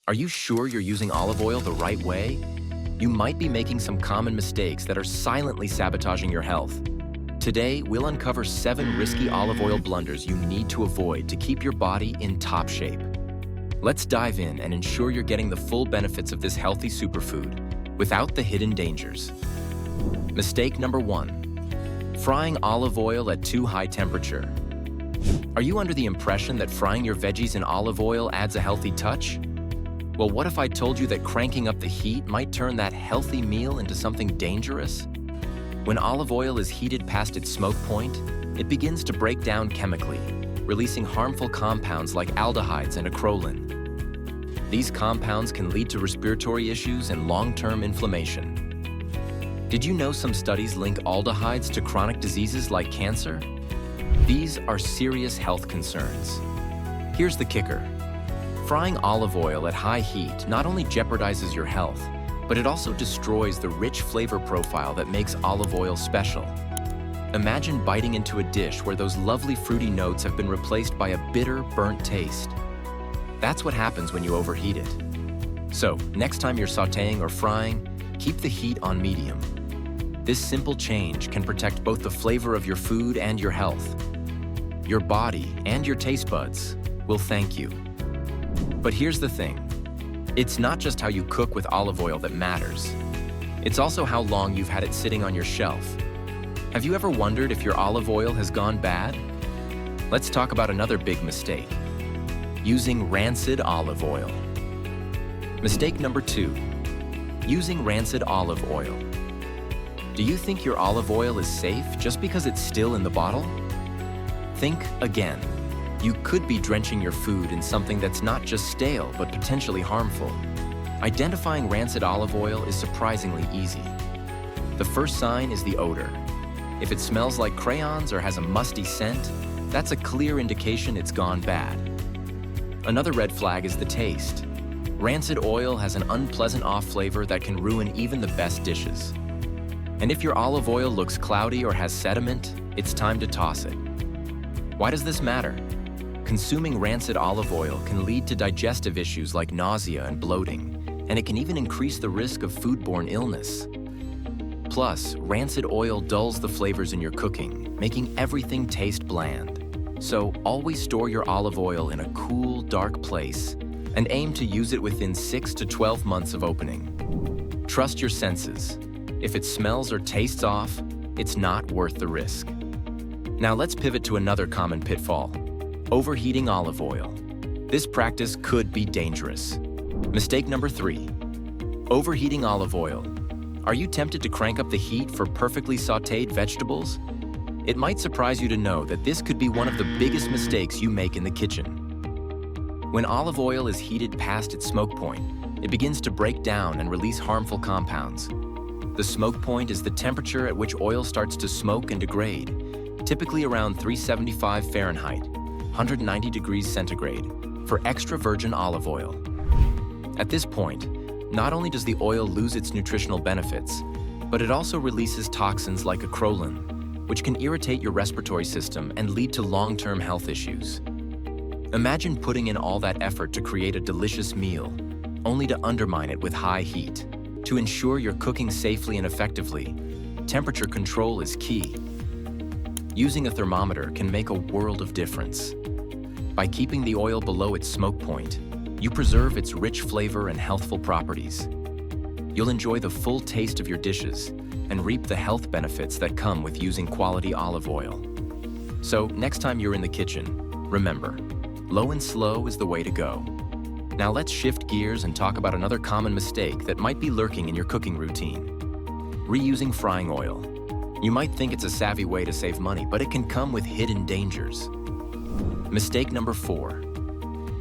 Are you sure you're using olive oil the right way? You might be making some common mistakes that are silently sabotaging your health. Today, we'll uncover 7 risky olive oil blunders you need to avoid to keep your body in top shape. Let's dive in and ensure you're getting the full benefits of this healthy superfood without the hidden dangers. Mistake number 1. Frying olive oil at too high temperature. Are you under the impression that frying your veggies in olive oil adds a healthy touch? Well, what if I told you that cranking up the heat might turn that healthy meal into something dangerous? When olive oil is heated past its smoke point, it begins to break down chemically, releasing harmful compounds like aldehydes and acrolein. These compounds can lead to respiratory issues and long-term inflammation. Did you know some studies link aldehydes to chronic diseases like cancer? These are serious health concerns. Here's the kicker. Frying olive oil at high heat not only jeopardizes your health, but it also destroys the rich flavor profile that makes olive oil special. Imagine biting into a dish where those lovely fruity notes have been replaced by a bitter, burnt taste. That's what happens when you overheat it. So, next time you're sautéing or frying, keep the heat on medium. This simple change can protect both the flavor of your food and your health. Your body and your taste buds will thank you. But here's the thing. It's not just how you cook with olive oil that matters. It's also how long you've had it sitting on your shelf. Have you ever wondered if your olive oil has gone bad? Let's talk about another big mistake. Using rancid olive oil. Mistake number 2. Using rancid olive oil. Do you think your olive oil is safe just because it's still in the bottle? Think again. You could be drenching your food in something that's not just stale, but potentially harmful. Identifying rancid olive oil is surprisingly easy. The first sign is the odor. If it smells like crayons or has a musty scent, that's a clear indication it's gone bad. Another red flag is the taste. Rancid oil has an unpleasant off flavor that can ruin even the best dishes. And if your olive oil looks cloudy or has sediment, it's time to toss it. Why does this matter? Consuming rancid olive oil can lead to digestive issues like nausea and bloating, and it can even increase the risk of foodborne illness. Plus, rancid oil dulls the flavors in your cooking, making everything taste bland. So always store your olive oil in a cool, dark place and aim to use it within 6 to 12 months of opening. Trust your senses. If it smells or tastes off, it's not worth the risk. Now let's pivot to another common pitfall. Overheating olive oil. This practice could be dangerous. Mistake number 3. Overheating olive oil. Are you tempted to crank up the heat for perfectly sautéed vegetables? It might surprise you to know that this could be one of the biggest mistakes you make in the kitchen. When olive oil is heated past its smoke point, it begins to break down and release harmful compounds. The smoke point is the temperature at which oil starts to smoke and degrade, typically around 375 Fahrenheit, 190 degrees centigrade, for extra virgin olive oil. At this point, not only does the oil lose its nutritional benefits, but it also releases toxins like acrolein, which can irritate your respiratory system and lead to long-term health issues. Imagine putting in all that effort to create a delicious meal, only to undermine it with high heat. To ensure you're cooking safely and effectively, temperature control is key. Using a thermometer can make a world of difference. By keeping the oil below its smoke point, you preserve its rich flavor and healthful properties. You'll enjoy the full taste of your dishes and reap the health benefits that come with using quality olive oil. So, next time you're in the kitchen, remember, low and slow is the way to go. Now let's shift gears and talk about another common mistake that might be lurking in your cooking routine. Reusing frying oil. You might think it's a savvy way to save money, but it can come with hidden dangers. Mistake number 4.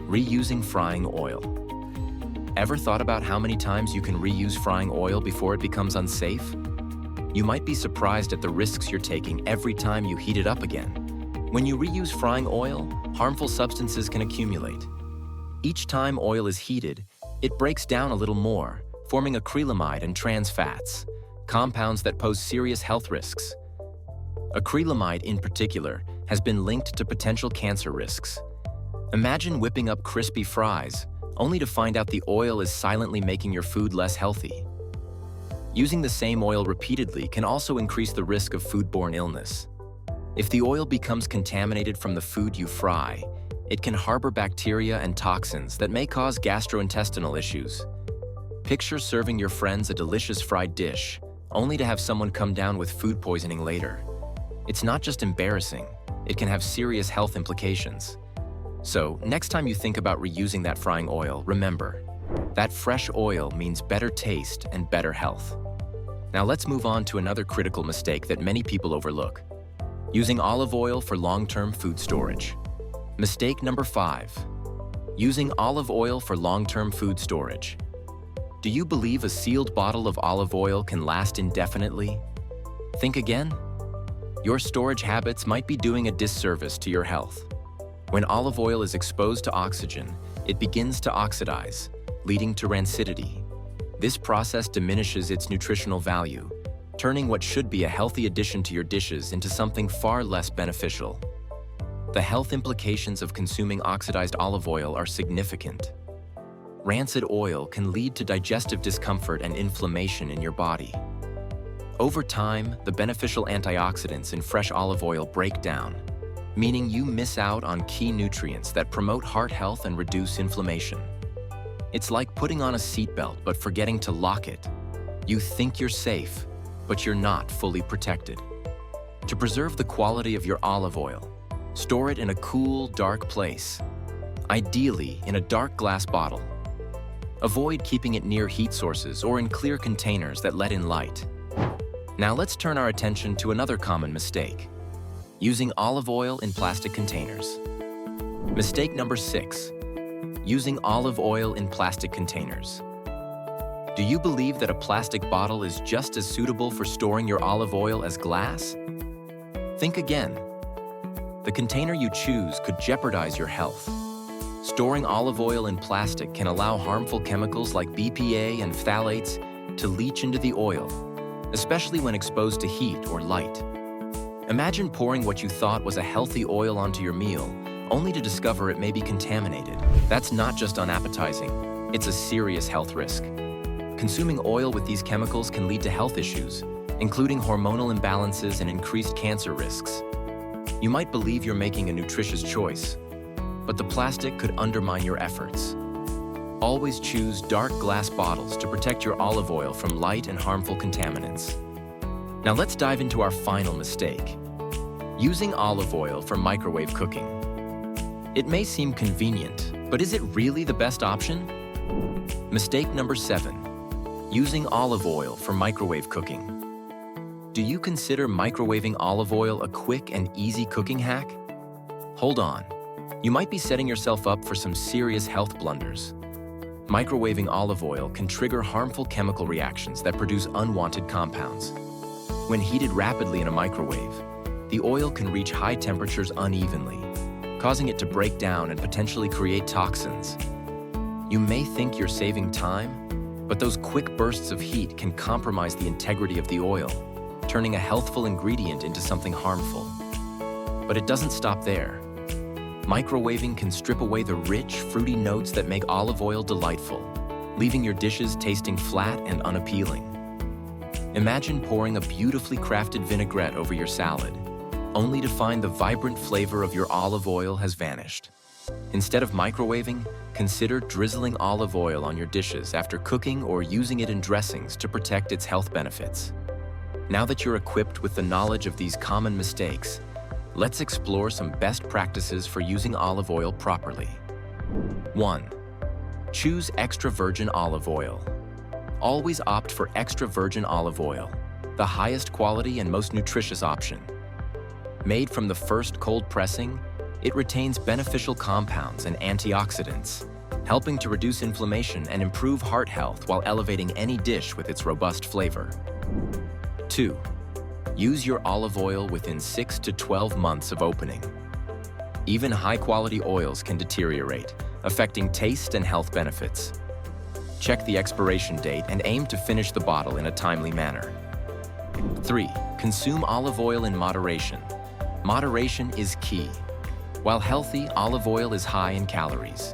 Reusing frying oil. Ever thought about how many times you can reuse frying oil before it becomes unsafe? You might be surprised at the risks you're taking every time you heat it up again. When you reuse frying oil, harmful substances can accumulate. Each time oil is heated, it breaks down a little more, forming acrylamide and trans fats, compounds that pose serious health risks. Acrylamide, in particular, has been linked to potential cancer risks. Imagine whipping up crispy fries, only to find out the oil is silently making your food less healthy. Using the same oil repeatedly can also increase the risk of foodborne illness. If the oil becomes contaminated from the food you fry, it can harbor bacteria and toxins that may cause gastrointestinal issues. Picture serving your friends a delicious fried dish, only to have someone come down with food poisoning later. It's not just embarrassing, it can have serious health implications. So, next time you think about reusing that frying oil, remember, that fresh oil means better taste and better health. Now let's move on to another critical mistake that many people overlook: using olive oil for long-term food storage. Mistake number 5. Using olive oil for long-term food storage. Do you believe a sealed bottle of olive oil can last indefinitely? Think again? Your storage habits might be doing a disservice to your health. When olive oil is exposed to oxygen, it begins to oxidize, leading to rancidity. This process diminishes its nutritional value, turning what should be a healthy addition to your dishes into something far less beneficial. The health implications of consuming oxidized olive oil are significant. Rancid oil can lead to digestive discomfort and inflammation in your body. Over time, the beneficial antioxidants in fresh olive oil break down, meaning you miss out on key nutrients that promote heart health and reduce inflammation. It's like putting on a seatbelt but forgetting to lock it. You think you're safe, but you're not fully protected. To preserve the quality of your olive oil, store it in a cool, dark place, ideally in a dark glass bottle. Avoid keeping it near heat sources or in clear containers that let in light. Now let's turn our attention to another common mistake: using olive oil in plastic containers. Mistake number 6. Using olive oil in plastic containers. Do you believe that a plastic bottle is just as suitable for storing your olive oil as glass? Think again. The container you choose could jeopardize your health. Storing olive oil in plastic can allow harmful chemicals like BPA and phthalates to leach into the oil, especially when exposed to heat or light. Imagine pouring what you thought was a healthy oil onto your meal, only to discover it may be contaminated. That's not just unappetizing, it's a serious health risk. Consuming oil with these chemicals can lead to health issues, including hormonal imbalances and increased cancer risks. You might believe you're making a nutritious choice, but the plastic could undermine your efforts. Always choose dark glass bottles to protect your olive oil from light and harmful contaminants. Now let's dive into our final mistake: using olive oil for microwave cooking. It may seem convenient, but is it really the best option? Mistake number 7. Using olive oil for microwave cooking. Do you consider microwaving olive oil a quick and easy cooking hack? Hold on. You might be setting yourself up for some serious health blunders. Microwaving olive oil can trigger harmful chemical reactions that produce unwanted compounds. When heated rapidly in a microwave, the oil can reach high temperatures unevenly, causing it to break down and potentially create toxins. You may think you're saving time, but those quick bursts of heat can compromise the integrity of the oil, turning a healthful ingredient into something harmful. But it doesn't stop there. Microwaving can strip away the rich, fruity notes that make olive oil delightful, leaving your dishes tasting flat and unappealing. Imagine pouring a beautifully crafted vinaigrette over your salad, only to find the vibrant flavor of your olive oil has vanished. Instead of microwaving, consider drizzling olive oil on your dishes after cooking or using it in dressings to protect its health benefits. Now that you're equipped with the knowledge of these common mistakes, let's explore some best practices for using olive oil properly. 1. Choose extra virgin olive oil. Always opt for extra virgin olive oil, the highest quality and most nutritious option. Made from the first cold pressing, it retains beneficial compounds and antioxidants, helping to reduce inflammation and improve heart health while elevating any dish with its robust flavor. 2. Use your olive oil within 6 to 12 months of opening. Even high-quality oils can deteriorate, affecting taste and health benefits. Check the expiration date and aim to finish the bottle in a timely manner. 3. Consume olive oil in moderation. Moderation is key. While healthy, olive oil is high in calories.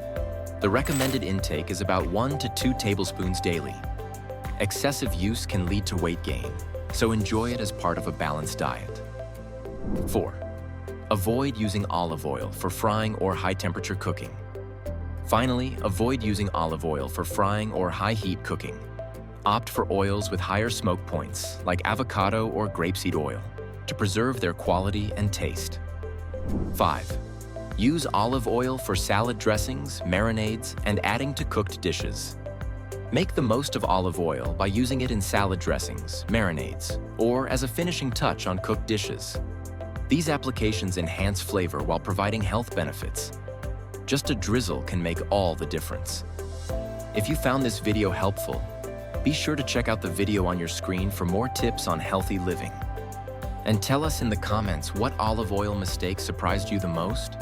The recommended intake is about 1 to 2 tablespoons daily. Excessive use can lead to weight gain, so enjoy it as part of a balanced diet. 4. Avoid using olive oil for frying or high-temperature cooking. Finally, avoid using olive oil for frying or high-heat cooking. Opt for oils with higher smoke points, like avocado or grapeseed oil, to preserve their quality and taste. 5. Use olive oil for salad dressings, marinades, and adding to cooked dishes. Make the most of olive oil by using it in salad dressings, marinades, or as a finishing touch on cooked dishes. These applications enhance flavor while providing health benefits. Just a drizzle can make all the difference. If you found this video helpful, be sure to check out the video on your screen for more tips on healthy living. And tell us in the comments what olive oil mistake surprised you the most.